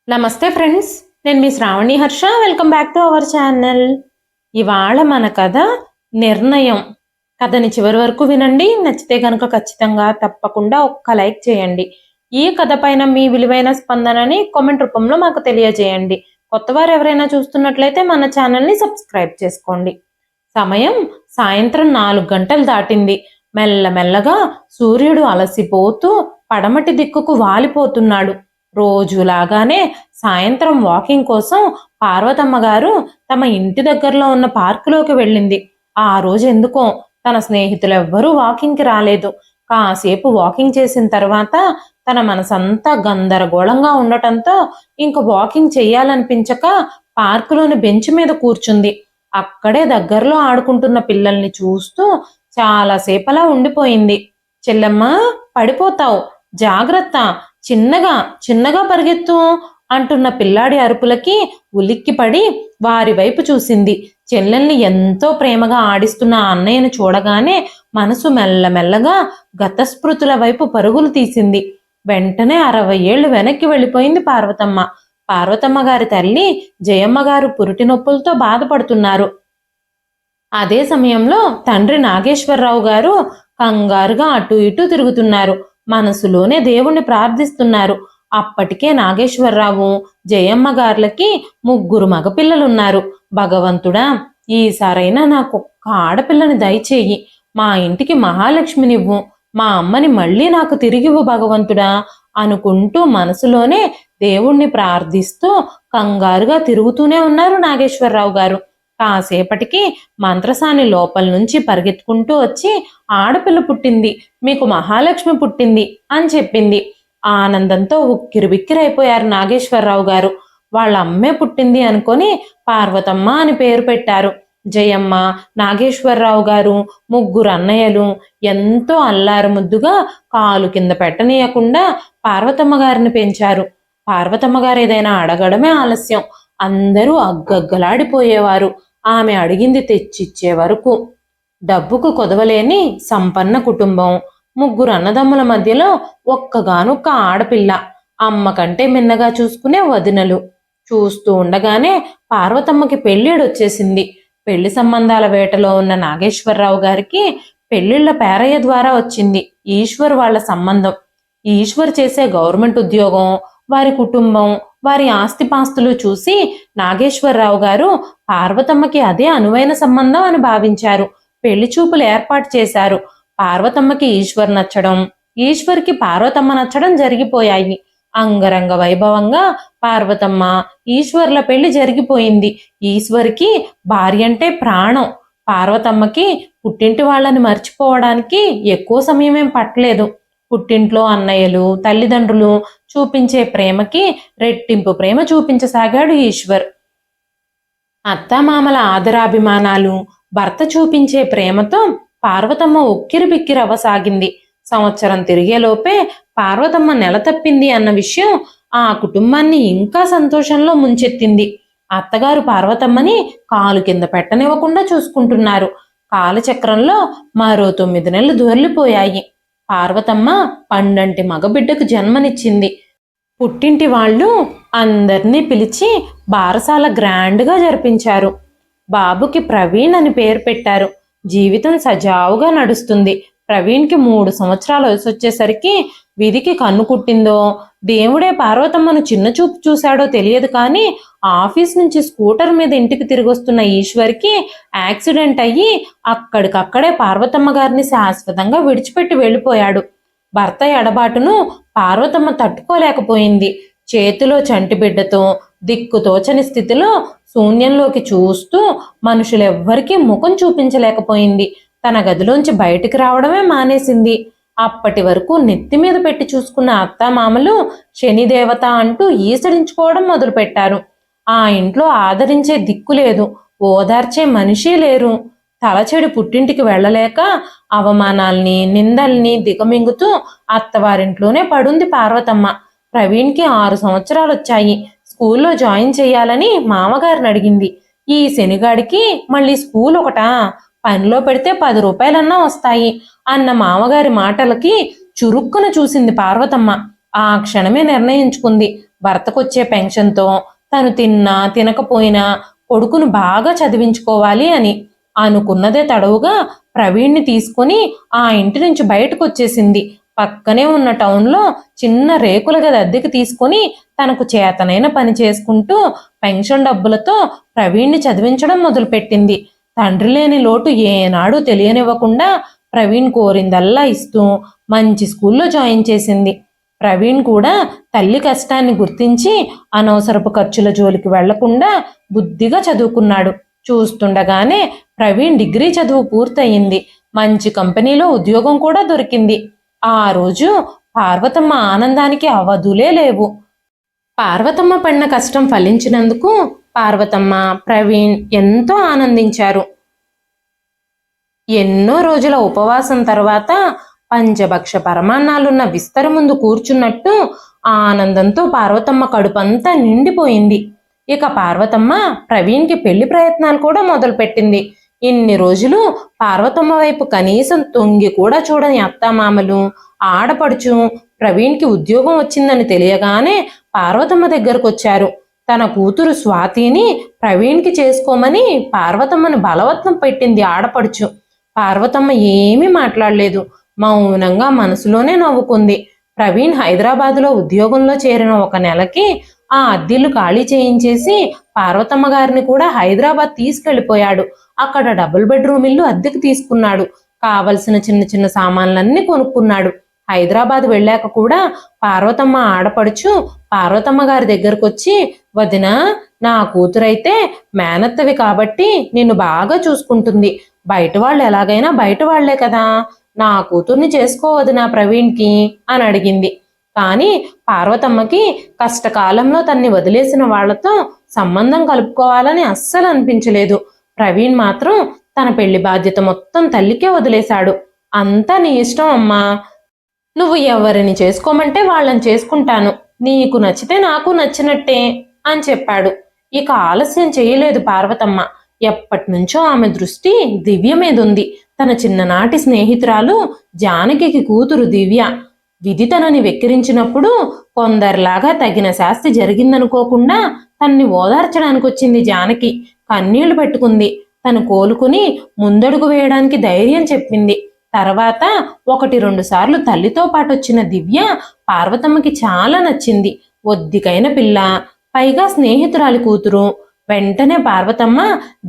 నమస్తే ఫ్రెండ్స్, నేను మీ Shravani Harsha. Welcome back to our channel. ఇవాళ మన కథ నిర్ణయం. కథని చివరి వరకు వినండి. నచ్చితే కనుక ఖచ్చితంగా తప్పకుండా ఒక్క లైక్ చేయండి. ఈ కథ పైన మీ విలువైన స్పందనని కామెంట్ రూపంలో మాకు తెలియజేయండి. కొత్తవారు ఎవరైనా చూస్తున్నట్లయితే మన ఛానల్ని సబ్స్క్రైబ్ చేసుకోండి. సమయం సాయంత్రం 4 గంటలు దాటింది. మెల్లమెల్లగా సూర్యుడు అలసిపోతూ పడమటి దిక్కుకు వాలిపోతున్నాడు. రోజులాగానే సాయంత్రం వాకింగ్ కోసం పార్వతమ్మ గారు తమ ఇంటి దగ్గరలో ఉన్న పార్కులోకి వెళ్ళింది. ఆ రోజు ఎందుకో తన స్నేహితులెవ్వరూ వాకింగ్కి రాలేదు. కాసేపు వాకింగ్ చేసిన తర్వాత తన మనసంతా గందరగోళంగా ఉండటంతో ఇంక వాకింగ్ చెయ్యాలనిపించక పార్కులోని బెంచ్ మీద కూర్చుంది. అక్కడే దగ్గరలో ఆడుకుంటున్న పిల్లల్ని చూస్తూ చాలాసేపలా ఉండిపోయింది. చెల్లెమ్మ, పడిపోతావు, జాగ్రత్త, చిన్నగా చిన్నగా పరిగెత్తు అంటున్న పిల్లాడి అరుపులకి ఉలిక్కిపడి వారి వైపు చూసింది. చెల్లెల్ని ఎంతో ప్రేమగా ఆడిస్తున్న అన్నయ్యను చూడగానే మనసు మెల్లమెల్లగా గతస్మృతుల వైపు పరుగులు తీసింది. వెంటనే 60 ఏళ్లు వెనక్కి వెళ్ళిపోయింది పార్వతమ్మ. పార్వతమ్మ గారి తల్లి జయమ్మ గారు పురిటి నొప్పులతో బాధపడుతున్నారు. అదే సమయంలో తండ్రి నాగేశ్వరరావు గారు కంగారుగా అటు ఇటు తిరుగుతున్నారు. మనసులోనే దేవుణ్ణి ప్రార్థిస్తున్నారు. అప్పటికే నాగేశ్వరరావు జయమ్మ గార్లకి 3 మగపిల్లలున్నారు. భగవంతుడా, ఈసారైనా నాకు ఒక్క ఆడపిల్లని దయచేయి, మా ఇంటికి మహాలక్ష్మినివ్వు, మా అమ్మని మళ్ళీ నాకు తిరిగివ్వు భగవంతుడా అనుకుంటూ మనసులోనే దేవుణ్ణి ప్రార్థిస్తూ కంగారుగా తిరుగుతూనే ఉన్నారు నాగేశ్వరరావు గారు. కాసేపటికి మంత్రసాని లోపల నుంచి పరిగెత్తుకుంటూ వచ్చి, ఆడపిల్ల పుట్టింది, మీకు మహాలక్ష్మి పుట్టింది అని చెప్పింది. ఆనందంతో ఉక్కిరిబిక్కిరైపోయారు నాగేశ్వరరావు గారు. వాళ్ళ అమ్మే పుట్టింది అనుకొని పార్వతమ్మ అని పేరు పెట్టారు. జయమ్మ, నాగేశ్వరరావు గారు, 3 అన్నయ్యలు ఎంతో అల్లారు ముద్దుగా కాలు కింద పెట్టనీయకుండా పార్వతమ్మ గారిని పెంచారు. పార్వతమ్మ గారు ఏదైనా అడగడమే ఆలస్యం. అందరూ అగ్గగ్గలాడిపోయేవారు ఆమె అడిగింది తెచ్చిచ్చే వరకు. డబ్బుకు కొదవలేని సంపన్న కుటుంబం. 3 అన్నదమ్ముల మధ్యలో ఒక్కగానొక్క ఆడపిల్ల. అమ్మ కంటే మిన్నగా చూసుకునే వదినలు. చూస్తూ ఉండగానే పార్వతమ్మకి పెళ్ళిడొచ్చేసింది. పెళ్లి సంబంధాల వేటలో ఉన్న నాగేశ్వరరావు గారికి పెళ్లిళ్ల పేరయ్య ద్వారా వచ్చింది ఈశ్వర్ వాళ్ళ సంబంధం. ఈశ్వర్ చేసే గవర్నమెంట్ ఉద్యోగం, వారి కుటుంబం, వారి ఆస్తిపాస్తులు చూసి నాగేశ్వరరావు గారు పార్వతమ్మకి అదే అనువైన సంబంధం అని భావించారు. పెళ్లి చూపులు ఏర్పాటు చేశారు. పార్వతమ్మకి ఈశ్వర్ నచ్చడం, ఈశ్వర్కి పార్వతమ్మ నచ్చడం జరిగిపోయాయి. అంగరంగ వైభవంగా పార్వతమ్మ ఈశ్వర్ల పెళ్లి జరిగిపోయింది. ఈశ్వర్కి భార్య అంటే ప్రాణం. పార్వతమ్మకి పుట్టింటి వాళ్ళని మర్చిపోవడానికి ఎక్కువ సమయమేం పట్టలేదు. పుట్టింట్లో అన్నయ్యలు, తల్లిదండ్రులు చూపించే ప్రేమకి రెట్టింపు ప్రేమ చూపించసాగాడు ఈశ్వర్. అత్తామామల ఆదరాభిమానాలు, భర్త చూపించే ప్రేమతో పార్వతమ్మ ఉక్కిరిబిక్కిరవ్వసాగింది. సంవత్సరం తిరిగేలోపే పార్వతమ్మ నెల తప్పింది అన్న విషయం ఆ కుటుంబాన్ని ఇంకా సంతోషంలో ముంచెత్తింది. అత్తగారు పార్వతమ్మని కాలు కింద పెట్టనివ్వకుండా చూసుకుంటున్నారు. కాలచక్రంలో మరో 9 నెలలు దొర్లిపోయాయి. పార్వతమ్మ పండంటి మగబిడ్డకు జన్మనిచ్చింది. పుట్టింటి వాళ్ళు అందర్నీ పిలిచి బారసాల గ్రాండ్గా జరిపించారు. బాబుకి ప్రవీణ్ అని పేరు పెట్టారు. జీవితం సజావుగా నడుస్తుంది. ప్రవీణ్కి 3 సంవత్సరాల వయసు వచ్చేసరికి విధికి కన్ను కుట్టిందో, దేవుడే పార్వతమ్మను చిన్న చూపు చూశాడో తెలియదు కానీ ఆఫీస్ నుంచి స్కూటర్ మీద ఇంటికి తిరిగొస్తున్న ఈశ్వర్కి యాక్సిడెంట్ అయ్యి అక్కడికక్కడే పార్వతమ్మ గారిని శాశ్వతంగా విడిచిపెట్టి వెళ్ళిపోయాడు. భర్త ఎడబాటును పార్వతమ్మ తట్టుకోలేకపోయింది. చేతిలో చంటి బిడ్డతో దిక్కుతోచని స్థితిలో శూన్యంలోకి చూస్తూ మనుషులెవ్వరికీ ముఖం చూపించలేకపోయింది. తన గదిలోంచి బయటికి రావడమే మానేసింది. అప్పటి వరకు నెత్తి మీద పెట్టి చూసుకున్న అత్తామామలు శనిదేవత అంటూ ఈసడించుకోవడం మొదలుపెట్టారు. ఆ ఇంట్లో ఆదరించే దిక్కు లేదు, ఓదార్చే మనిషి లేరు. తలచెడి పుట్టింటికి వెళ్ళలేక అవమానాల్ని, నిందల్ని దిగమింగుతూ అత్తవారింట్లోనే పడుంది పార్వతమ్మ. ప్రవీణ్కి 6 సంవత్సరాలు వచ్చాయి. స్కూల్లో జాయిన్ చెయ్యాలని మామగారిని అడిగింది. ఈ శనిగాడికి మళ్ళీ స్కూల్ ఒకటా, పనిలో పెడితే 10 రూపాయలన్నా వస్తాయి అన్న మామగారి మాటలకి చురుక్కున చూసింది పార్వతమ్మ. ఆ క్షణమే నిర్ణయించుకుంది, భర్తకొచ్చే పెన్షన్తో తను తిన్నా తినకపోయినా కొడుకును బాగా చదివించుకోవాలి అని అనుకున్నదే తడవుగా ప్రవీణ్ని తీసుకొని ఆ ఇంటి నుంచి బయటకు వచ్చేసింది. పక్కనే ఉన్న టౌన్లో చిన్న రేకుల గది అద్దెకి తీసుకొని తనకు చేతనైన పని చేసుకుంటూ పెన్షన్ డబ్బులతో ప్రవీణ్ని చదివించడం మొదలుపెట్టింది. తండ్రి లేని లోటు ఏనాడు తెలియనివ్వకుండా ప్రవీణ్ కోరిందల్లా ఇస్తూ మంచి స్కూల్లో జాయిన్ చేసింది. ప్రవీణ్ కూడా తల్లి కష్టాన్ని గుర్తించి అనవసరపు ఖర్చుల జోలికి వెళ్లకుండా బుద్ధిగా చదువుకున్నాడు. చూస్తుండగానే ప్రవీణ్ డిగ్రీ చదువు పూర్తయింది. మంచి కంపెనీలో ఉద్యోగం కూడా దొరికింది. ఆ రోజు పార్వతమ్మ ఆనందానికి అవధులే లేవు. పార్వతమ్మ పడిన కష్టం ఫలించినందుకు పార్వతమ్మ, ప్రవీణ్ ఎంతో ఆనందించారు. ఎన్నో రోజుల ఉపవాసం తర్వాత పంచభక్ష పరమాన్నాలున్న విస్తర ముందు కూర్చున్నట్టు ఆనందంతో పార్వతమ్మ కడుపంతా నిండిపోయింది. ఇక పార్వతమ్మ ప్రవీణ్కి పెళ్లి ప్రయత్నాలు కూడా మొదలుపెట్టింది. ఇన్ని రోజులు పార్వతమ్మ వైపు కనీసం తొంగి కూడా చూడని అత్తామామలు, ఆడపడుచు ప్రవీణ్కి ఉద్యోగం వచ్చిందని తెలియగానే పార్వతమ్మ దగ్గరకు వచ్చారు. తన కూతురు స్వాతిని ప్రవీణ్కి చేసుకోమని పార్వతమ్మను బలవత్తం పెట్టింది ఆడపడుచు. పార్వతమ్మ ఏమీ మాట్లాడలేదు. మౌనంగా మనసులోనే నవ్వుకుంది. ప్రవీణ్ హైదరాబాదులో ఉద్యోగంలో చేరిన 1 నెలకి ఆ అద్దెలు ఖాళీ చేయించేసి పార్వతమ్మ గారిని కూడా హైదరాబాద్ తీసుకెళ్లిపోయాడు. అక్కడ డబుల్ బెడ్రూమ్ ఇల్లు అద్దెకు తీసుకున్నాడు. కావలసిన చిన్న చిన్న సామాన్లన్నీ కొనుక్కున్నాడు. హైదరాబాద్ వెళ్ళాక కూడా పార్వతమ్మ ఆడపడుచు పార్వతమ్మ గారి దగ్గరకు వచ్చి, వదినా, నా కూతురైతే మేనత్తవి కాబట్టి నిన్ను బాగా చూసుకుంటుంది. బయట వాళ్ళు ఎలాగైనా బయట వాళ్లే కదా, నా కూతుర్ని చేసుకోవద్దు నా ప్రవీణ్కి అని అడిగింది. కానీ పార్వతమ్మకి కష్టకాలంలో తన్ని వదిలేసిన వాళ్లతో సంబంధం కలుపుకోవాలని అస్సలు అనిపించలేదు. ప్రవీణ్ మాత్రం తన పెళ్లి బాధ్యత మొత్తం తల్లికే వదిలేశాడు. అంతా నీ ఇష్టం అమ్మా, నువ్వు ఎవరిని చేసుకోమంటే వాళ్ళని చేసుకుంటాను, నీకు నచ్చితే నాకు నచ్చినట్టే అని చెప్పాడు. ఇక ఆలస్యం చేయలేదు పార్వతమ్మ. ఎప్పటినుంచో ఆమె దృష్టి దివ్య మీదుంది. తన చిన్ననాటి స్నేహితురాలు జానకి కూతురు దివ్య. విధి తనని వెక్కిరించినప్పుడు కొందరిలాగా తగిన శాస్తి జరిగిందనుకోకుండా తన్ని ఓదార్చడానికి వచ్చింది జానకి. కన్నీళ్లు పెట్టుకుంది. తను కోలుకుని ముందడుగు వేయడానికి ధైర్యం చెప్పింది. తర్వాత 1-2 సార్లు తల్లితో పాటు వచ్చిన దివ్య పార్వతమ్మకి చాలా నచ్చింది. ఒద్దికైన పిల్ల, పైగా స్నేహితురాలి కూతురు. వెంటనే పార్వతమ్మ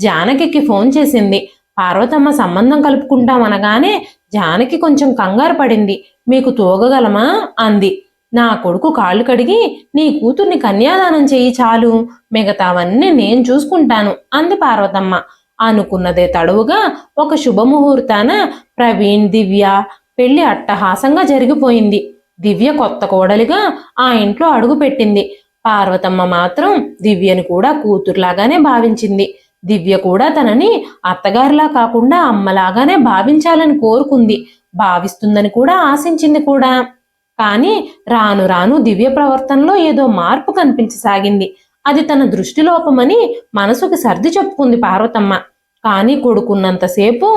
జానకి ఫోన్ చేసింది. పార్వతమ్మ సంబంధం కలుపుకుంటామనగానే జానకి కొంచెం కంగారు పడింది. మీకు తోగగలమా అంది. నా కొడుకు కాళ్ళు కడిగి నీ కూతుర్ని కన్యాదానం చెయ్యి చాలు, మిగతావన్నీ నేను చూసుకుంటాను అంది పార్వతమ్మ. అనుకున్నదే తడువుగా ఒక శుభముహూర్తాన ప్రవీణ్, దివ్య పెళ్లి అట్టహాసంగా జరిగిపోయింది. దివ్య కొత్త కోడలిగా ఆ ఇంట్లో అడుగుపెట్టింది. పార్వతమ్మ మాత్రం దివ్యని కూడా కూతురులాగానే భావించింది. దివ్య కూడా తనని అత్తగారిలా కాకుండా అమ్మలాగానే భావించాలని కోరుకుంది. భావిస్తుందని కూడా ఆశించింది కూడా. కానీ రాను రాను దివ్య ప్రవర్తనలో ఏదో మార్పు కనిపించసాగింది. అది తన దృష్టిలోపమని మనసుకు సర్ది చెప్పుకుంది పార్వతమ్మ. కానీ కొడుకున్నంతసేపు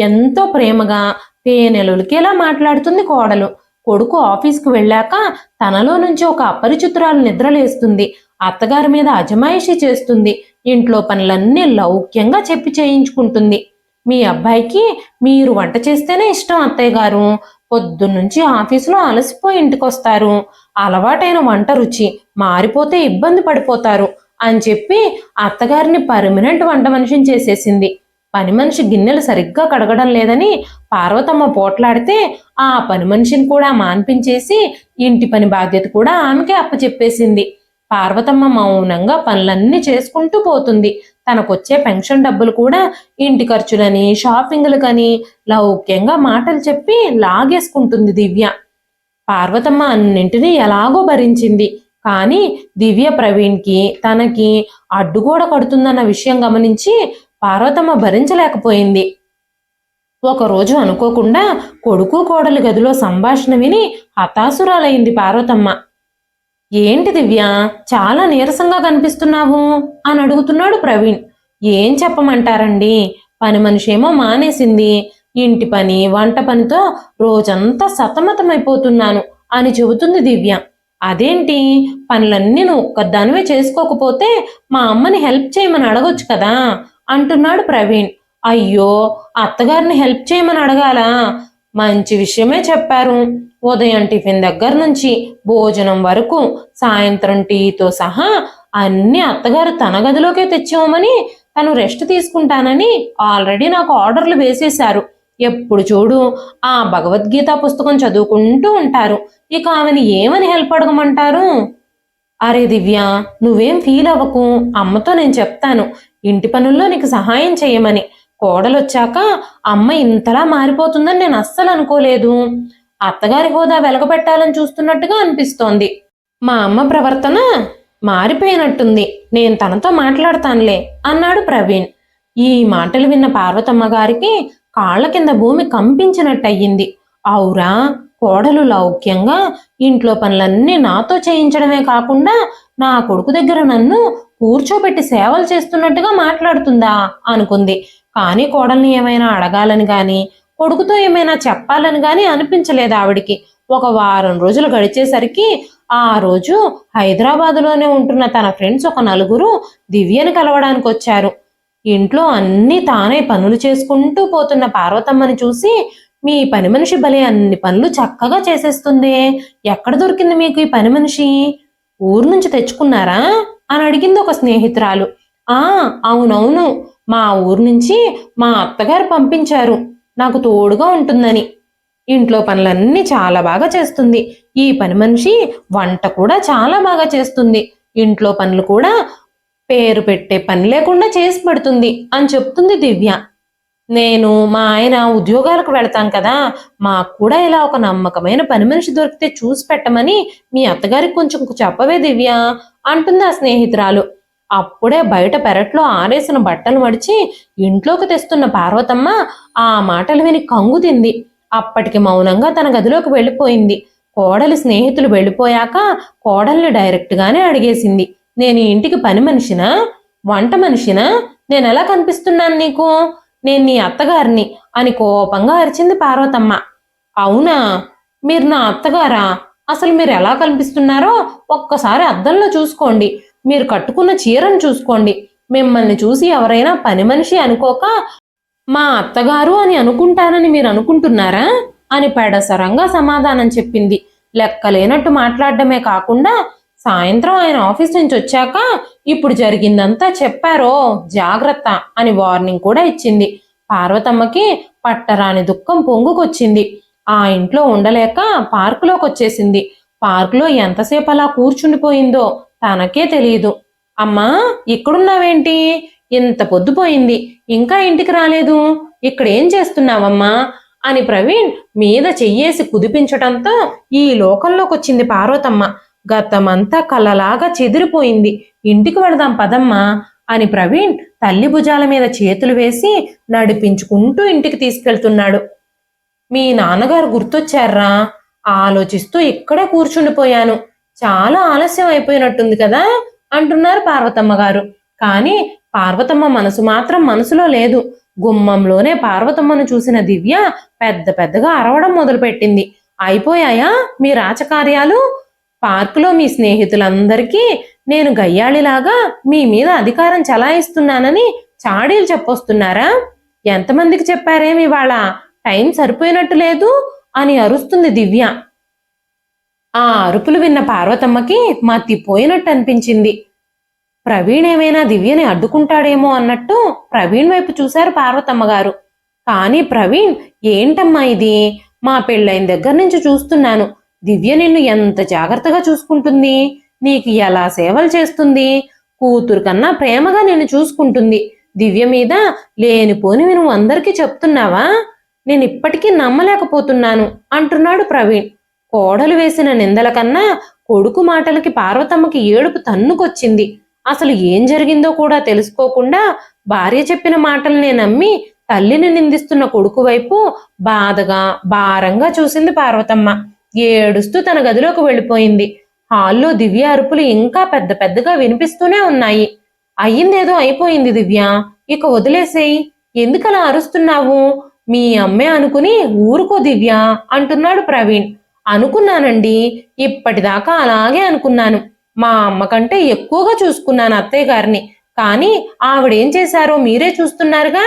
ఎంతో ప్రేమగా తేనెలులికేలా మాట్లాడుతుంది కోడలు. కొడుకు ఆఫీస్కు వెళ్ళాక తనలో నుంచి ఒక అపరిచితురాలు నిద్రలేస్తుంది. అత్తగారి మీద అజమాయిషీ చేస్తుంది. ఇంట్లో పనులన్నీ లౌక్యంగా చెప్పి చేయించుకుంటుంది. మీ అబ్బాయికి మీరు వంట చేస్తేనే ఇష్టం అత్తయ్య గారు, పొద్దున్నుంచి ఆఫీసులో అలసిపోయి ఇంటికొస్తారు, అలవాటైన వంట రుచి మారిపోతే ఇబ్బంది పడిపోతారు అని చెప్పి అత్తగారిని పర్మనెంట్ వంట మనిషిని చేసేసింది. పని మనిషి గిన్నెలు సరిగ్గా కడగడం లేదని పార్వతమ్మ పోట్లాడితే ఆ పని మనిషిని కూడా మాన్పించేసి ఇంటి పని బాధ్యత కూడా ఆమెకే అప్పచెప్పేసింది. పార్వతమ్మ మౌనంగా పనులన్నీ చేసుకుంటూ పోతుంది. తనకొచ్చే పెన్షన్ డబ్బులు కూడా ఇంటి ఖర్చులని, షాపింగ్లకని లౌక్యంగా మాటలు చెప్పి లాగేసుకుంటుంది దివ్య. పార్వతమ్మ అన్నింటినీ ఎలాగో భరించింది. కానీ దివ్య ప్రవీణ్కి, తనకి అడ్డుగోడ కడుతుందన్న విషయం గమనించి పార్వతమ్మ భరించలేకపోయింది. ఒకరోజు అనుకోకుండా కొడుకు కోడలి గదిలో సంభాషణ విని హతాసురాలైంది పార్వతమ్మ. ఏంటి దివ్య, చాలా నీరసంగా కనిపిస్తున్నావు అని అడుగుతున్నాడు ప్రవీణ్. ఏం చెప్పమంటారండి, పని మనిషేమో మానేసింది, ఇంటి పని వంట పనితో రోజంతా సతమతమైపోతున్నాను అని చెబుతుంది దివ్య. అదేంటి, పనులన్నీ నువ్వు ఒక్కదానివే చేసుకోకపోతే మా అమ్మని హెల్ప్ చేయమని అడగొచ్చు కదా అంటున్నాడు ప్రవీణ్. అయ్యో, అత్తగారిని హెల్ప్ చేయమని అడగాలా? మంచి విషయమే చెప్పారు. ఉదయం టిఫిన్ దగ్గర నుంచి భోజనం వరకు సాయంత్రం టీతో సహా అన్ని అత్తగారు తన గదిలోకే తెచ్చామని, తను రెస్ట్ తీసుకుంటానని ఆల్రెడీ నాకు ఆర్డర్లు వేసేశారు. ఎప్పుడు చూడు ఆ భగవద్గీత పుస్తకం చదువుకుంటూ ఉంటారు. ఇక ఆమెని ఏమని హెల్ప్ అడగమంటారు? అరే దివ్య, నువ్వేం ఫీల్ అవ్వకు. అమ్మతో నేను చెప్తాను ఇంటి పనుల్లో నీకు సహాయం చేయమని. కోడలొచ్చాక అమ్మ ఇంతలా మారిపోతుందని నేను అస్సలు అనుకోలేదు. అత్తగారి హోదా వెలగబెట్టాలని చూస్తున్నట్టుగా అనిపిస్తోంది. మా అమ్మ ప్రవర్తన మారిపోయినట్టుంది. నేను తనతో మాట్లాడతానులే అన్నాడు ప్రవీణ్. ఈ మాటలు విన్న పార్వతమ్మ గారికి కాళ్ల కింద భూమి కంపించినట్టయింది. అవురా, కోడలు లౌక్యంగా ఇంట్లో పనులన్నీ నాతో చేయించడమే కాకుండా నా కొడుకు దగ్గర నన్ను కూర్చోబెట్టి సేవలు చేస్తున్నట్టుగా మాట్లాడుతుందా అనుకుంది. కానీ కోడల్ని ఏమైనా అడగాలని గాని, కొడుకుతో ఏమైనా చెప్పాలని గాని అనిపించలేదు ఆవిడికి. ఒక వారం రోజులు గడిచేసరికి ఆ రోజు హైదరాబాదులోనే ఉంటున్న తన ఫ్రెండ్స్ ఒక నలుగురు దివ్యని కలవడానికి వచ్చారు. ఇంట్లో అన్ని తానే పనులు చేసుకుంటూ పోతున్న పార్వతమ్మని చూసి, మీ పని మనిషి భలే అన్ని పనులు చక్కగా చేసేస్తుంది. ఎక్కడ దొరికింది మీకు ఈ పని మనిషి? ఊరు నుంచి తెచ్చుకున్నారా అని అడిగింది ఒక స్నేహితురాలు. ఆ, అవునవును, మా ఊరు నుంచి మా అత్తగారు పంపించారు, నాకు తోడుగా ఉంటుందని. ఇంట్లో పనులన్నీ చాలా బాగా చేస్తుంది. ఈ పని మనిషి వంట కూడా చాలా బాగా చేస్తుంది. ఇంట్లో పనులు కూడా పేరు పెట్టే పని లేకుండా చేసి పెడుతుంది అని చెప్తుంది దివ్య. నేను మా ఆయన ఉద్యోగాలకు వెళతాం కదా, మాకు కూడా ఇలా ఒక నమ్మకమైన పని మనిషి దొరికితే చూసి పెట్టమని మీ అత్తగారికి కొంచెం చెప్పవే దివ్య అంటుంది ఆ స్నేహితురాలు. అప్పుడే బయట పెరట్లో ఆరేసిన బట్టలు మడిచి ఇంట్లోకి తెస్తున్న పార్వతమ్మ ఆ మాటలు విని కంగు తింది. అప్పటికి మౌనంగా తన గదిలోకి వెళ్ళిపోయింది. కోడలి స్నేహితులు వెళ్ళిపోయాక కోడల్ని డైరెక్ట్గానే అడిగేసింది, నేను ఈ ఇంటికి పని మనిషినా, వంట మనిషినా? నేనెలా కనిపిస్తున్నాను నీకు? నేను నీ అత్తగారిని అని కోపంగా అరిచింది పార్వతమ్మ. అవునా, మీరు నా అత్తగారా? అసలు మీరు ఎలా కనిపిస్తున్నారో ఒక్కసారి అద్దంలో చూసుకోండి. మీరు కట్టుకున్న చీరను చూసుకోండి. మిమ్మల్ని చూసి ఎవరైనా పని మనిషి అనుకోక మా అత్తగారు అని అనుకుంటానని మీరు అనుకుంటున్నారా అని పెడసరంగా సమాధానం చెప్పింది. లెక్కలేనట్టు మాట్లాడడమే కాకుండా సాయంత్రం ఆయన ఆఫీస్ నుంచి వచ్చాక ఇప్పుడు జరిగిందంతా చెప్పారో జాగ్రత్త అని వార్నింగ్ కూడా ఇచ్చింది. పార్వతమ్మకి పట్టరాని దుఃఖం పొంగుకొచ్చింది. ఆ ఇంట్లో ఉండలేక పార్కులోకి వచ్చేసింది. పార్కులో ఎంతసేపు అలా కూర్చుండిపోయిందో తనకే తెలియదు. అమ్మా, ఇక్కడున్నావేంటి? ఇంత పొద్దుపోయింది, ఇంకా ఇంటికి రాలేదు. ఇక్కడేం చేస్తున్నావమ్మా అని ప్రవీణ్ మీద చెయ్యేసి కుదిపించటంతో ఈ లోకంలోకి వచ్చింది పార్వతమ్మ. గతమంతా కలలాగా చెదిరిపోయింది. ఇంటికి వెళదాం పదమ్మా అని ప్రవీణ్ తల్లి భుజాల మీద చేతులు వేసి నడిపించుకుంటూ ఇంటికి తీసుకెళ్తున్నాడు. మీ నాన్నగారు గుర్తొచ్చారా? ఆలోచిస్తూ ఇక్కడే కూర్చుండిపోయాను. చాలా ఆలస్యం అయిపోయినట్టుంది కదా అంటున్నారు పార్వతమ్మ గారు. కానీ పార్వతమ్మ మనసు మాత్రం మనసులో లేదు. గుమ్మంలోనే పార్వతమ్మను చూసిన దివ్య పెద్ద పెద్దగా అరవడం మొదలుపెట్టింది. అయిపోయాయా మీ రాచకార్యాలు? పార్కులో మీ స్నేహితులందరికీ నేను గయ్యాళిలాగా మీ మీద అధికారం చలాయిస్తున్నానని చాడీలు చెప్పొస్తున్నారా? ఎంతమందికి చెప్పారేమి ఇవాళ? టైం సరిపోయినట్టు లేదు అని అరుస్తుంది దివ్య. ఆ అరుపులు విన్న పార్వతమ్మకి మతిపోయినట్టు అనిపించింది. ప్రవీణ్ ఏమైనా దివ్యని అడ్డుకుంటాడేమో అన్నట్టు ప్రవీణ్ వైపు చూశారు పార్వతమ్మ గారు. కానీ ప్రవీణ్, ఏంటమ్మా ఇది? మా పెళ్ళైన దగ్గర నుంచి చూస్తున్నాను. దివ్య నిన్ను ఎంత జాగ్రత్తగా చూసుకుంటుంది, నీకు ఎలా సేవలు చేస్తుంది, కూతురు కన్నా ప్రేమగా నిన్ను చూసుకుంటుంది. దివ్య మీద లేనిపోనివి నువ్వు అందరికీ చెప్తున్నావా? నేను ఇప్పటికీ నమ్మలేకపోతున్నాను అంటున్నాడు ప్రవీణ్. కోడలు వేసిన నిందల కన్నా కొడుకు మాటలకి పార్వతమ్మకి ఏడుపు తన్నుకొచ్చింది. అసలు ఏం జరిగిందో కూడా తెలుసుకోకుండా భార్య చెప్పిన మాటల్నే నమ్మి తల్లిని నిందిస్తున్న కొడుకు వైపు బాధగా భారంగా చూసింది పార్వతమ్మ. ఏడుస్తూ తన గదిలోకి వెళ్ళిపోయింది. హాల్లో దివ్య అరుపులు ఇంకా పెద్ద పెద్దగా వినిపిస్తూనే ఉన్నాయి. అయ్యిందేదో అయిపోయింది దివ్య, ఇక వదిలేసేయి. ఎందుకలా అరుస్తున్నావు? మీ అమ్మే అనుకుని ఊరుకో దివ్య అంటున్నాడు ప్రవీణ్. అనుకున్నానండి. ఇప్పటిదాకా అలాగే అనుకున్నాను. మా అమ్మ కంటే ఎక్కువగా చూసుకున్నాను అత్తయ్య గారిని. కానీ ఆవిడేం చేశారో మీరే చూస్తున్నారుగా.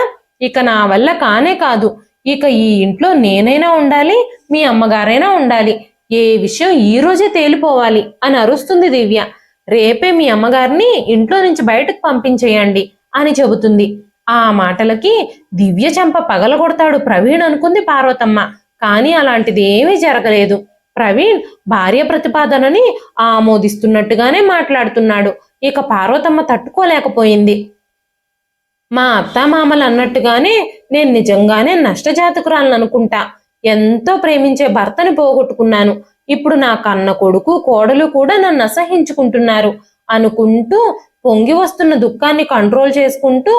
ఇక నా వల్ల కానే కాదు. ఇక ఈ ఇంట్లో నేనైనా ఉండాలి, మీ అమ్మగారైనా ఉండాలి. ఏ విషయం ఈ రోజే తేలిపోవాలి అని అరుస్తుంది దివ్య. రేపే మీ అమ్మగారిని ఇంట్లో నుంచి బయటకు పంపించేయండి అని చెబుతుంది. ఆ మాటలకి దివ్య చెంప పగలగొడతాడు ప్రవీణ్ అనుకుంది పార్వతమ్మ. కానీ అలాంటిది ఏమీ జరగలేదు. ప్రవీణ్ భార్య ప్రతిపాదనని ఆమోదిస్తున్నట్టుగానే మాట్లాడుతున్నాడు. ఇక పార్వతమ్మ తట్టుకోలేకపోయింది. మా అత్తామామలు అన్నట్టుగానే నేను నిజంగానే నష్టజాతకురాలను అనుకుంటా. ఎంతో ప్రేమించే భర్తని పోగొట్టుకున్నాను. ఇప్పుడు నా కన్న కొడుకు కోడలు కూడా నన్ను అసహించుకుంటున్నారు అనుకుంటూ పొంగి వస్తున్న దుఃఖాన్ని కంట్రోల్ చేసుకుంటూ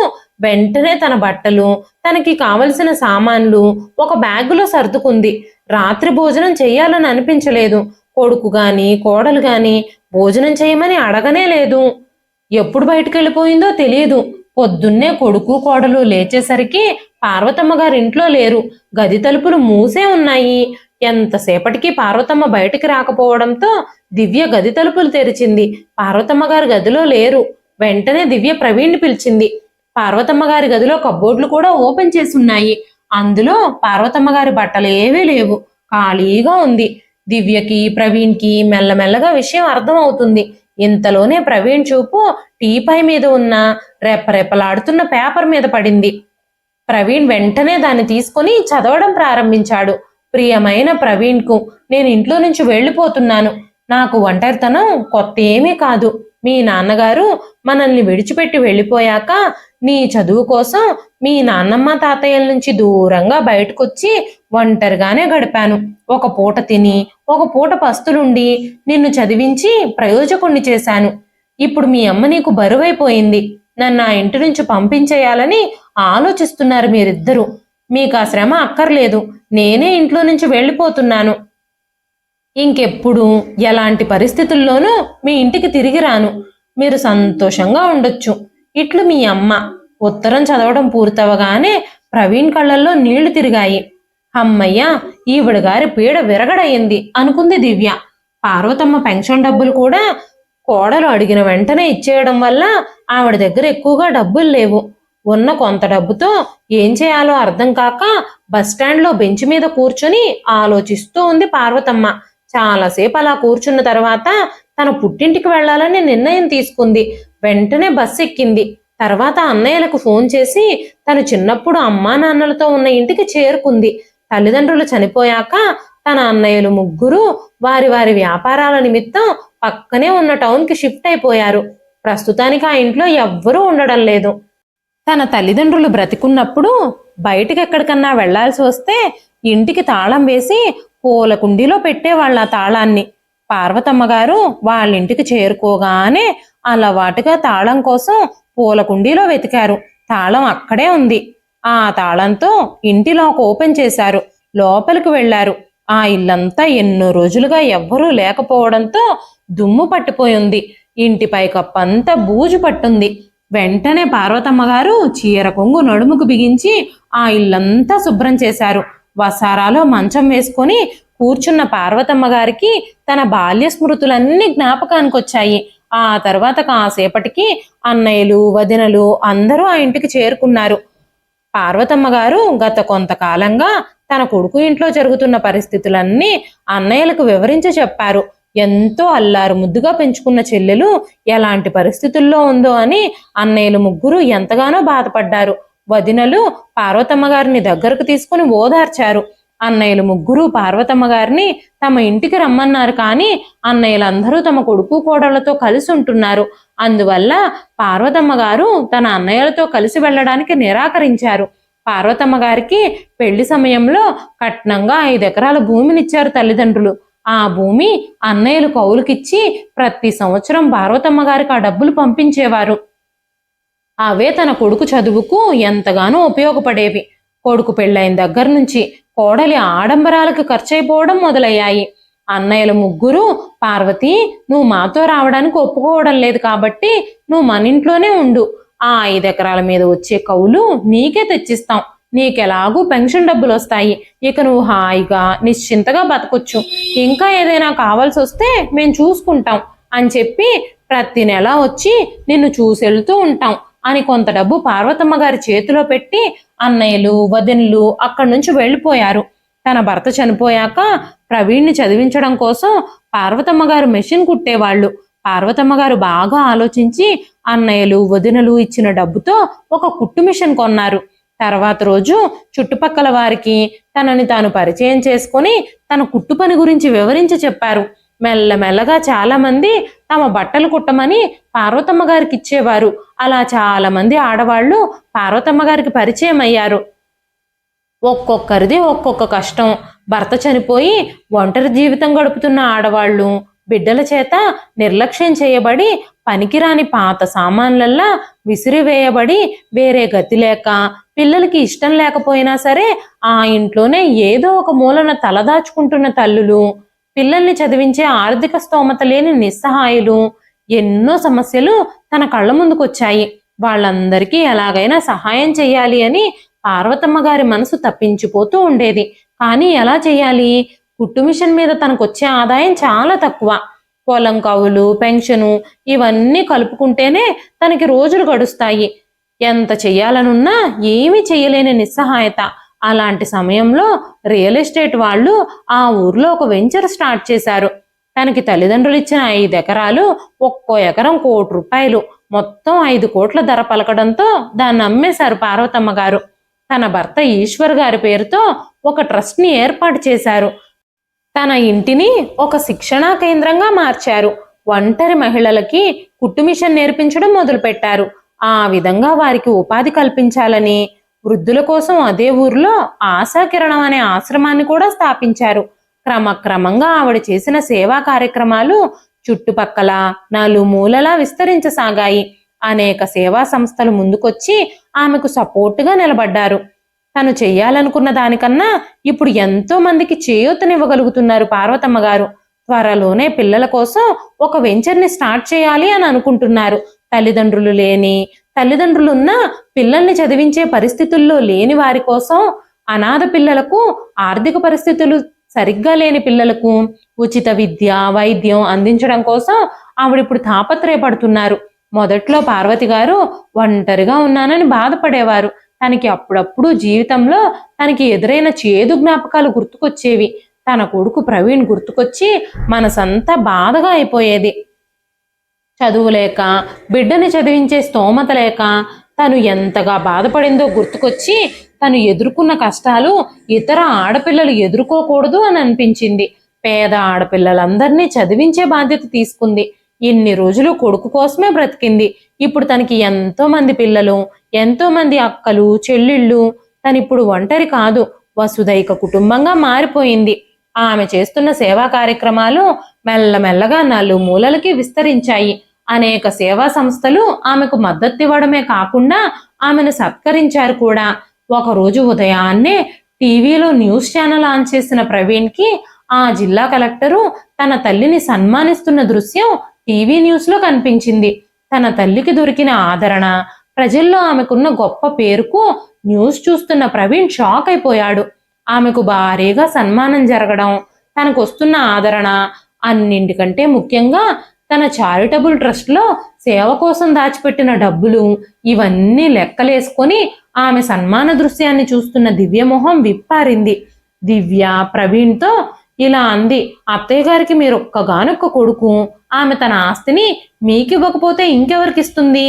వెంటనే తన బట్టలు, తనకి కావలసిన సామాన్లు ఒక బ్యాగులో సర్దుకుంది. రాత్రి భోజనం చెయ్యాలని అనిపించలేదు. కొడుకు గాని కోడలు గాని భోజనం చేయమని అడగనే లేదు. ఎప్పుడు బయటకు వెళ్ళిపోయిందో తెలియదు. పొద్దున్నే కొడుకు కోడలు లేచేసరికి పార్వతమ్మ గారు ఇంట్లో లేరు. గది తలుపులు మూసే ఉన్నాయి. ఎంతసేపటికి పార్వతమ్మ బయటికి రాకపోవడంతో దివ్య గది తలుపులు తెరిచింది. పార్వతమ్మ గారు గదిలో లేరు. వెంటనే దివ్య ప్రవీణ్ని పిలిచింది. పార్వతమ్మ గారి గదిలో కబ్బోర్డులు కూడా ఓపెన్ చేసి ఉన్నాయి. అందులో పార్వతమ్మ గారి బట్టలు ఏవీ లేవు. ఖాళీగా ఉంది. దివ్యకి ప్రవీణ్కి మెల్లమెల్లగా విషయం అర్థమవుతుంది. ఇంతలోనే ప్రవీణ్ చూపు టీపై మీద ఉన్న రెప్పరెప్పలాడుతున్న పేపర్ మీద పడింది. ప్రవీణ్ వెంటనే దాన్ని తీసుకుని చదవడం ప్రారంభించాడు. ప్రియమైన ప్రవీణ్కు, నేను ఇంట్లో నుంచి వెళ్ళిపోతున్నాను. నాకు ఒంటరితనం కొత్త ఏమీ కాదు. మీ నాన్నగారు మనల్ని విడిచిపెట్టి వెళ్ళిపోయాక నీ చదువు కోసం మీ నాన్నమ్మ తాతయ్యల నుంచి దూరంగా బయటకొచ్చి ఒంటరిగానే గడిపాను. ఒక పూట తిని ఒక పూట పస్తులుండి నిన్ను చదివించి ప్రయోజకుణ్ణి చేశాను. ఇప్పుడు మీ అమ్మ నీకు బరువైపోయింది. నన్ను ఆ ఇంటి నుంచి పంపించేయాలని ఆలోచిస్తున్నారు మీరిద్దరూ. మీకు ఆ శ్రమ అక్కర్లేదు. నేనే ఇంట్లో నుంచి వెళ్ళిపోతున్నాను. ఇంకెప్పుడు ఎలాంటి పరిస్థితుల్లోనూ మీ ఇంటికి తిరిగి రాను. మీరు సంతోషంగా ఉండొచ్చు. ఇట్లు మీ అమ్మ. ఉత్తరం చదవడం పూర్తవగానే ప్రవీణ్ కళ్ళల్లో నీళ్లు తిరిగాయి. అమ్మయ్య, ఈవిడ గారి పీడ విరగడయింది అనుకుంది దివ్య. పార్వతమ్మ పెన్షన్ డబ్బులు కూడా కోడలు అడిగిన వెంటనే ఇచ్చేయడం వల్ల ఆవిడ దగ్గర ఎక్కువగా డబ్బులు లేవు. ఉన్న కొంత డబ్బుతో ఏం చేయాలో అర్థం కాక బస్టాండ్లో బెంచ్ మీద కూర్చుని ఆలోచిస్తూ ఉంది పార్వతమ్మ. చాలాసేపు అలా కూర్చున్న తర్వాత తన పుట్టింటికి వెళ్లాలని నిర్ణయం తీసుకుంది. వెంటనే బస్సు ఎక్కింది. తర్వాత అన్నయ్యలకు ఫోన్ చేసి తను చిన్నప్పుడు అమ్మా నాన్నలతో ఉన్న ఇంటికి చేరుకుంది. తల్లిదండ్రులు చనిపోయాక తన అన్నయ్యలు ముగ్గురు వారి వారి వ్యాపారాల నిమిత్తం పక్కనే ఉన్న టౌన్కి షిఫ్ట్ అయిపోయారు. ప్రస్తుతానికి ఆ ఇంట్లో ఎవ్వరూ ఉండడం లేదు. తన తల్లిదండ్రులు బ్రతికున్నప్పుడు బయటికి ఎక్కడికన్నా వెళ్లాల్సి వస్తే ఇంటికి తాళం వేసి పూల కుండీలో పెట్టేవాళ్ళ తాళాన్ని. పార్వతమ్మ గారు వాళ్ళింటికి చేరుకోగానే అలవాటుగా తాళం కోసం పూల కుండీలో వెతికారు. తాళం అక్కడే ఉంది. ఆ తాళంతో ఇంటి లాక్ ఓపెన్ చేశారు. లోపలికి వెళ్లారు. ఆ ఇల్లంతా ఎన్నో రోజులుగా ఎవ్వరూ లేకపోవడంతో దుమ్ము పట్టిపోయింది. ఇంటి పైకప్పంతా బూజు పట్టుంది. వెంటనే పార్వతమ్మ గారు చీర కొంగు నడుముకు బిగించి ఆ ఇల్లంతా శుభ్రం చేశారు. వసారాలో మంచం వేసుకొని కూర్చున్న పార్వతమ్మ గారికి తన బాల్య స్మృతులన్నీ జ్ఞాపకానికి వచ్చాయి. ఆ తర్వాత కాసేపటికి అన్నయ్యలు వదినలు అందరూ ఆ ఇంటికి చేరుకున్నారు. పార్వతమ్మ గారు గత కొంతకాలంగా తన కొడుకు ఇంట్లో జరుగుతున్న పరిస్థితులన్నీ అన్నయ్యలకు వివరించి చెప్పారు. ఎంతో అల్లారు ముద్దుగా పెంచుకున్న చెల్లెలు ఎలాంటి పరిస్థితుల్లో ఉందో అని అన్నయ్యలు ముగ్గురు ఎంతగానో బాధపడ్డారు. వదినలు పార్వతమ్మ గారిని దగ్గరకు తీసుకుని ఓదార్చారు. అన్నయ్యలు ముగ్గురు పార్వతమ్మ గారిని తమ ఇంటికి రమ్మన్నారు. కానీ అన్నయ్యలందరూ తమ కొడుకు కోడళ్లతో కలిసి ఉంటున్నారు. అందువల్ల పార్వతమ్మ గారు తన అన్నయ్యలతో కలిసి వెళ్ళడానికి నిరాకరించారు. పార్వతమ్మ గారికి పెళ్లి సమయంలో కట్నంగా 5 ఎకరాల భూమినిచ్చారు తల్లిదండ్రులు. ఆ భూమి అన్నయ్యలు కౌలుకిచ్చి ప్రతి సంవత్సరం పార్వతమ్మ గారికి ఆ డబ్బులు పంపించేవారు. అవే తన కొడుకు చదువుకు ఎంతగానో ఉపయోగపడేవి. కొడుకు పెళ్ళైన దగ్గర నుంచి కోడలి ఆడంబరాలకు ఖర్చయిపోవడం మొదలయ్యాయి. అన్నయ్యలు ముగ్గురు, పార్వతి, నువ్వు మాతో రావడానికి ఒప్పుకోవడం లేదు కాబట్టి నువ్వు మన ఇంట్లోనే ఉండు. ఆ 5 ఎకరాల మీద వచ్చే కౌలు నీకే తెచ్చిస్తాం. నీకెలాగూ పెన్షన్ డబ్బులు వస్తాయి, ఇక నువ్వు హాయిగా నిశ్చింతగా బతకొచ్చు, ఇంకా ఏదైనా కావాల్సి వస్తే మేము చూసుకుంటాం అని చెప్పి ప్రతి నెల వచ్చి నిన్ను చూసెళ్తూ ఉంటాం అని కొంత డబ్బు పార్వతమ్మ గారి చేతిలో పెట్టి అన్నయ్యలు వదినలు అక్కడి నుంచి వెళ్ళిపోయారు. తన భర్త చనిపోయాక ప్రవీణ్ని చదివించడం కోసం పార్వతమ్మ గారు మెషిన్ కుట్టేవాళ్ళు. పార్వతమ్మ గారు బాగా ఆలోచించి అన్నయ్యలు వదినలు ఇచ్చిన డబ్బుతో ఒక కుట్టు మిషన్ కొన్నారు. తర్వాత రోజు చుట్టుపక్కల వారికి తనని తాను పరిచయం చేసుకొని తన కుట్టు పని గురించి వివరించి చెప్పారు. మెల్లమెల్లగా చాలా మంది తమ బట్టలు కుట్టమని పార్వతమ్మ గారికి ఇచ్చేవారు. అలా చాలా మంది ఆడవాళ్లు పార్వతమ్మ గారికి పరిచయం అయ్యారు. ఒక్కొక్కరిది ఒక్కొక్క కష్టం. భర్త చనిపోయి ఒంటరి జీవితం గడుపుతున్న ఆడవాళ్లు బిడ్డల చేత నిర్లక్ష్యం చేయబడి పనికిరాని పాత సామాన్లల్లా విసిరివేయబడి వేరే గతి లేక పిల్లలకి ఇష్టం లేకపోయినా సరే ఆ ఇంట్లోనే ఏదో ఒక మూలన తలదాచుకుంటున్న తల్లులు, పిల్లల్ని చదివించే ఆర్థిక స్తోమత లేని నిస్సహాయులు, ఎన్నో సమస్యలు తన కళ్ళ ముందుకొచ్చాయి. వాళ్ళందరికీ ఎలాగైనా సహాయం చెయ్యాలి అని పార్వతమ్మ గారి మనసు తప్పించిపోతూ ఉండేది. కానీ ఎలా చెయ్యాలి? కుట్టు మిషన్ మీద తనకొచ్చే ఆదాయం చాలా తక్కువ. పొలం కవులు, పెన్షను ఇవన్నీ కలుపుకుంటేనే తనకి రోజులు గడుస్తాయి. ఎంత చెయ్యాలనున్నా ఏమీ చెయ్యలేని నిస్సహాయత. అలాంటి సమయంలో రియల్ ఎస్టేట్ వాళ్ళు ఆ ఊర్లో ఒక వెంచర్ స్టార్ట్ చేశారు. తనకి తల్లిదండ్రులు ఇచ్చిన 5 ఎకరాలు, ఒక్కో ఎకరం ₹1,00,00,000, మొత్తం 5 కోట్ల ధర పలకడంతో దాన్ని అమ్మేశారు పార్వతమ్మ గారు. తన భర్త ఈశ్వర్ గారి పేరుతో ఒక ట్రస్ట్ని ఏర్పాటు చేశారు. తన ఇంటిని ఒక శిక్షణా కేంద్రంగా మార్చారు. ఒంటరి మహిళలకి కుట్టు మిషన్ నేర్పించడం మొదలుపెట్టారు. ఆ విధంగా వారికి ఉపాధి కల్పించాలని వృద్ధుల కోసం అదే ఊర్లో ఆశాకిరణం అనే ఆశ్రమాన్ని కూడా స్థాపించారు. క్రమక్రమంగా ఆవిడ చేసిన సేవా కార్యక్రమాలు చుట్టుపక్కల నలుమూలలా విస్తరించసాగాయి. అనేక సేవా సంస్థలు ముందుకొచ్చి ఆమెకు సపోర్టుగా నిలబడ్డారు. తను చెయ్యాలనుకున్న దానికన్నా ఇప్పుడు ఎంతో మందికి చేయూతనివ్వగలుగుతున్నారు పార్వతమ్మ గారు. త్వరలోనే పిల్లల కోసం ఒక వెంచర్ని స్టార్ట్ చేయాలి అని అనుకుంటున్నారు. తల్లిదండ్రులు లేని, తల్లిదండ్రులున్నా పిల్లల్ని చదివించే పరిస్థితుల్లో లేని వారి కోసం, అనాథ పిల్లలకు, ఆర్థిక పరిస్థితులు సరిగ్గా లేని పిల్లలకు ఉచిత విద్య, వైద్యం అందించడం కోసం ఆవిడిప్పుడు తాపత్రయపడుతున్నారు. మొదట్లో పార్వతి గారు ఒంటరిగా ఉన్నానని బాధపడేవారు. తనకి అప్పుడప్పుడు జీవితంలో తనకి ఎదురైన చేదు జ్ఞాపకాలు గుర్తుకొచ్చేవి. తన కొడుకు ప్రవీణ్ గుర్తుకొచ్చి మనసంతా బాధగా అయిపోయేది. చదువు లేక, బిడ్డని చదివించే స్తోమత లేక తను ఎంతగా బాధపడిందో గుర్తుకొచ్చి తను ఎదుర్కొన్న కష్టాలు ఇతర ఆడపిల్లలు ఎదుర్కోకూడదు అని అనిపించింది. పేద ఆడపిల్లలందరినీ చదివించే బాధ్యత తీసుకుంది. ఇన్ని రోజులు కొడుకు కోసమే బ్రతికింది. ఇప్పుడు తనకి ఎంతో మంది పిల్లలు, ఎంతో మంది అక్కలు, చెల్లిళ్ళు. తనిప్పుడు ఒంటరి కాదు, వసుదైక కుటుంబంగా మారిపోయింది. ఆమె చేస్తున్న సేవా కార్యక్రమాలు మెల్లమెల్లగా నలుమూలలకి విస్తరించాయి. అనేక సేవా సంస్థలు ఆమెకు మద్దతివ్వడమే కాకుండా ఆమెను సత్కరించారు కూడా. ఒకరోజు ఉదయాన్నే టీవీలో న్యూస్ ఛానల్ ఆన్ చేసిన ప్రవీణ్కి ఆ జిల్లా కలెక్టరు తన తల్లిని సన్మానిస్తున్న దృశ్యం టీవీ న్యూస్లో కనిపించింది. తన తల్లికి దొరికిన ఆదరణ, ప్రజల్లో ఆమెకున్న గొప్ప పేరుకు న్యూస్ చూస్తున్న ప్రవీణ్ షాక్ అయిపోయాడు. ఆమెకు భారీగా సన్మానం జరగడం, తనకు వస్తున్న ఆదరణ, అన్నింటికంటే ముఖ్యంగా తన చారిటబుల్ ట్రస్ట్లో సేవ కోసం దాచిపెట్టిన డబ్బులు, ఇవన్నీ లెక్కలేసుకొని ఆమె సన్మాన దృశ్యాన్ని చూస్తున్న దివ్యమోహం విప్పారింది. దివ్య ప్రవీణ్తో ఇలా అంది, అత్తయ్య గారికి మీరు ఒక్కగానొక్క కొడుకు. ఆమె తన ఆస్తిని మీకివ్వకపోతే ఇంకెవరికిస్తుంది?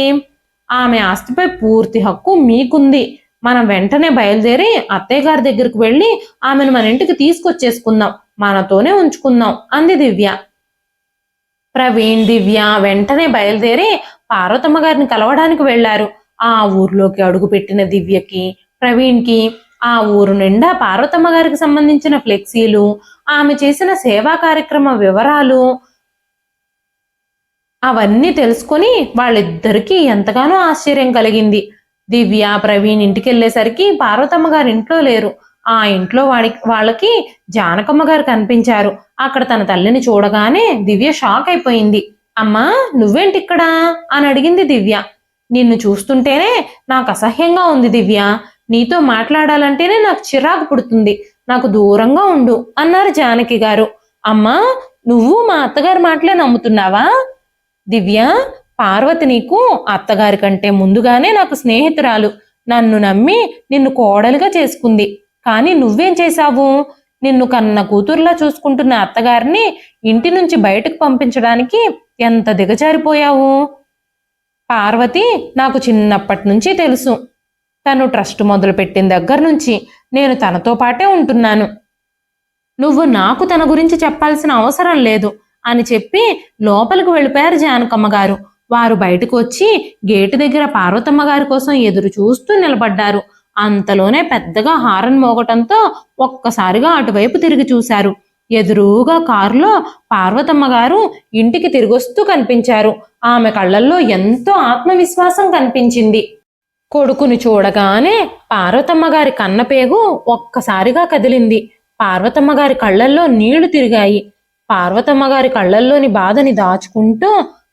ఆమె ఆస్తిపై పూర్తి హక్కు మీకుంది. మనం వెంటనే బయలుదేరి అత్తయ్య గారి దగ్గరికి వెళ్ళి ఆమెను మన ఇంటికి తీసుకొచ్చేసుకుందాం, మనతోనే ఉంచుకుందాం అంది దివ్య. ప్రవీణ్, దివ్య వెంటనే బయలుదేరి పార్వతమ్మ గారిని కలవడానికి వెళ్లారు. ఆ ఊర్లోకి అడుగుపెట్టిన దివ్యకి, ప్రవీణ్కి ఆ ఊరు నిండా పార్వతమ్మ గారికి సంబంధించిన ఫ్లెక్సీలు, ఆమె చేసిన సేవా కార్యక్రమ వివరాలు అవన్నీ తెలుసుకొని వాళ్ళిద్దరికీ ఎంతగానో ఆశ్చర్యం కలిగింది. దివ్య, ప్రవీణ్ ఇంటికి వెళ్ళేసరికి పార్వతమ్మ గారు ఇంట్లో లేరు. ఆ ఇంట్లో వాళ్ళకి జానకమ్మ గారు కనిపించారు. అక్కడ తన తల్లిని చూడగానే దివ్య షాక్ అయిపోయింది. అమ్మా, నువ్వేంటిక్కడా అని అడిగింది దివ్య. నిన్ను చూస్తుంటేనే నాకు అసహ్యంగా ఉంది దివ్య. నీతో మాట్లాడాలంటేనే నాకు చిరాకు పుడుతుంది. నాకు దూరంగా ఉండు అన్నారు జానకి గారు. అమ్మా, నువ్వు మా అత్తగారి మాటలే నమ్ముతున్నావా? దివ్య, పార్వతి నీకు అత్తగారి కంటే ముందుగానే నాకు స్నేహితురాలు. నన్ను నమ్మి నిన్ను కోడలుగా చేసుకుంది. కానీ నువ్వేం చేశావు? నిన్ను కన్న కూతుర్లా చూసుకుంటున్న అత్తగారిని ఇంటి నుంచి బయటకు పంపించడానికి ఎంత దిగజారిపోయావు. పార్వతి నాకు చిన్నప్పటి నుంచి తెలుసు. తను ట్రస్ట్ మొదలుపెట్టిన దగ్గర నుంచి నేను తనతో పాటే ఉంటున్నాను. నువ్వు నాకు తన గురించి చెప్పాల్సిన అవసరం లేదు అని చెప్పి లోపలికి వెళ్ళిపోయారు జానకమ్మ గారు. వారు బయటకు వచ్చి గేటు దగ్గర పార్వతమ్మ గారి కోసం ఎదురు చూస్తూ నిలబడ్డారు. అంతలోనే పెద్దగా హారన్ మోగటంతో ఒక్కసారిగా అటువైపు తిరిగి చూశారు. ఎదురుగా కారులో పార్వతమ్మ గారు ఇంటికి తిరిగొస్తూ కనిపించారు. ఆమె కళ్ళల్లో ఎంతో ఆత్మవిశ్వాసం కనిపించింది. కొడుకుని చూడగానే పార్వతమ్మ గారి కన్నపేగు ఒక్కసారిగా కదిలింది. పార్వతమ్మ గారి కళ్ళల్లో నీళ్లు తిరిగాయి. పార్వతమ్మ గారి కళ్ళల్లోని బాధని దాచుకుంటూ,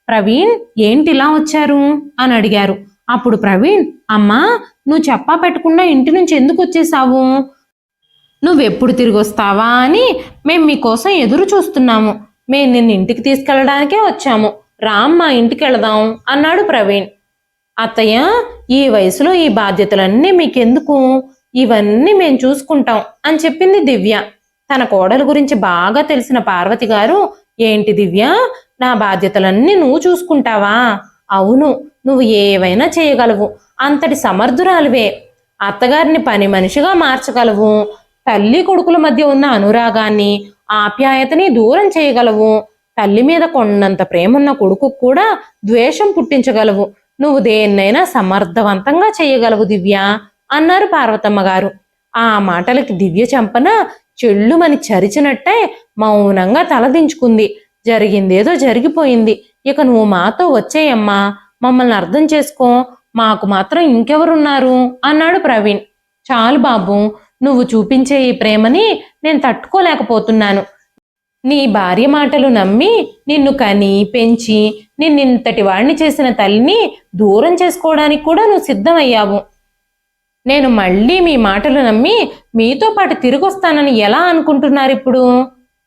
ప్రవీణ్, ఏంటిలా వచ్చారు అని అడిగారు. అప్పుడు ప్రవీణ్, అమ్మా, నువ్వు చెప్పా పెట్టకుండా ఇంటి నుంచి ఎందుకు వచ్చేసావు? నువ్వెప్పుడు తిరిగి వస్తావా అని మేం మీకోసం ఎదురు చూస్తున్నాము. మేము నిన్ను ఇంటికి తీసుకెళ్ళడానికే వచ్చాము. రామ్మా, ఇంటికి వెళదాం అన్నాడు ప్రవీణ్. అత్తయ్య, ఈ వయసులో ఈ బాధ్యతలన్నీ మీకెందుకు? ఇవన్నీ మేం చూసుకుంటాం అని చెప్పింది దివ్య. తన కోడలు గురించి బాగా తెలిసిన పార్వతి గారు, ఏంటి దివ్య, నా బాధ్యతలన్నీ నువ్వు చూసుకుంటావా? అవును, నువ్వు ఏవైనా చేయగలవు. అంతటి సమర్థురాలివే. అత్తగారిని పని మనిషిగా మార్చగలవు. తల్లి కొడుకుల మధ్య ఉన్న అనురాగాన్ని, ఆప్యాయతని దూరం చేయగలవు. తల్లి మీద కొండంత ప్రేమున్న కొడుకు కూడా ద్వేషం పుట్టించగలవు. నువ్వు దేన్నైనా సమర్థవంతంగా చేయగలవు దివ్య అన్నారు పార్వతమ్మ గారు. ఆ మాటలకి దివ్య చెంపన చెళ్ళుమని చరిచినట్టే మౌనంగా తలదించుకుంది. జరిగిందేదో జరిగిపోయింది. ఇక నువ్వు మాతో వచ్చేయమ్మా, మమ్మల్ని అర్థం చేసుకో. మాకు మాత్రం ఇంకెవరున్నారు అన్నాడు ప్రవీణ్. చాలు బాబు, నువ్వు చూపించే ఈ ప్రేమని నేను తట్టుకోలేకపోతున్నాను. నీ భార్య మాటలు నమ్మి నిన్ను కని పెంచి నిన్నింతటి వాణ్ణి చేసిన తల్లిని దూరం చేసుకోవడానికి కూడా నువ్వు సిద్ధమయ్యావు. నేను మళ్ళీ మీ మాటలు నమ్మి మీతో పాటు తిరిగొస్తానని ఎలా అనుకుంటున్నారు ఇప్పుడు?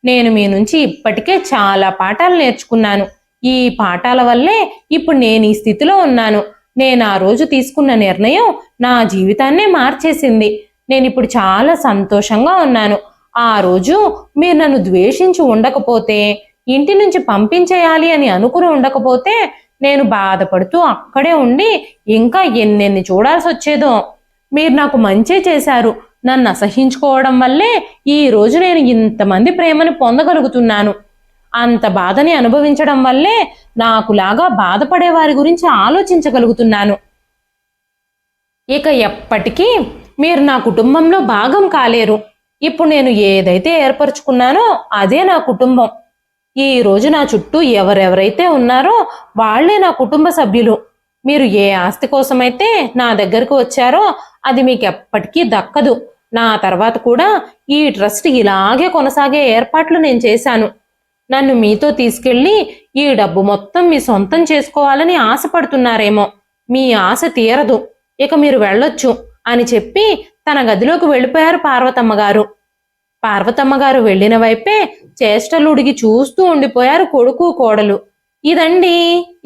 నేను మీ నుంచి ఇప్పటికే చాలా పాఠాలు నేర్చుకున్నాను. ఈ పాఠాల వల్లే ఇప్పుడు నేను ఈ స్థితిలో ఉన్నాను. నేను ఆ రోజు తీసుకున్న నిర్ణయం నా జీవితాన్నే మార్చేసింది. నేను ఇప్పుడు చాలా సంతోషంగా ఉన్నాను. ఆ రోజు మీరు నన్ను ద్వేషించి ఉండకపోతే, ఇంటి నుంచి పంపించేయాలి అని అనుకుని ఉండకపోతే, నేను బాధపడుతూ అక్కడే ఉండి ఇంకా ఎన్నెన్ని చూడాల్సి వచ్చేదో. మీరు నాకు మంచే చేశారు. నన్ను అసహించుకోవడం వల్లే ఈ రోజు నేను ఇంతమంది ప్రేమని పొందగలుగుతున్నాను. అంత బాధని అనుభవించడం వల్లే నాకులాగా బాధపడే వారి గురించి ఆలోచించగలుగుతున్నాను. ఇక ఎప్పటికీ మీరు నా కుటుంబంలో భాగం కాలేరు. ఇప్పుడు నేను ఏదైతే ఏర్పరచుకున్నానో అదే నా కుటుంబం. ఈ రోజు నా చుట్టూ ఎవరెవరైతే ఉన్నారో వాళ్లే నా కుటుంబ సభ్యులు. మీరు ఏ ఆస్తి కోసమైతే నా దగ్గరకు వచ్చారో అది మీకు ఎప్పటికీ దక్కదు. నా తర్వాత కూడా ఈ ట్రస్ట్ ఇలాగే కొనసాగే ఏర్పాట్లు నేను చేశాను. నన్ను మీతో తీసుకెళ్లి ఈ డబ్బు మొత్తం మీ సొంతం చేసుకోవాలని ఆశపడుతున్నారేమో. మీ ఆశ తీరదు. ఇక మీరు వెళ్ళొచ్చు అని చెప్పి తన గదిలోకి వెళ్ళిపోయారు పార్వతమ్మ గారు. పార్వతమ్మ గారు వెళ్లిన వైపే చేష్టలుడిగి చూస్తూ ఉండిపోయారు కొడుకు కోడలు. ఇదండి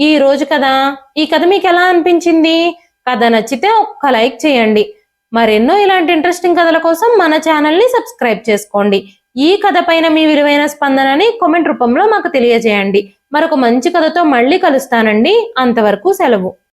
ఈ రోజు కథ. ఈ కథ మీకు ఎలా అనిపించింది? కథ నచ్చితే ఒక్క లైక్ చేయండి. మరెన్నో ఇలాంటి ఇంట్రెస్టింగ్ కథల కోసం మన ఛానల్ని సబ్స్క్రైబ్ చేసుకోండి. ఈ కథ పైన మీ విలువైన స్పందనని కామెంట్ రూపంలో మాకు తెలియజేయండి. మరొక మంచి కథతో మళ్ళీ కలుస్తానండి. అంతవరకు సెలవు.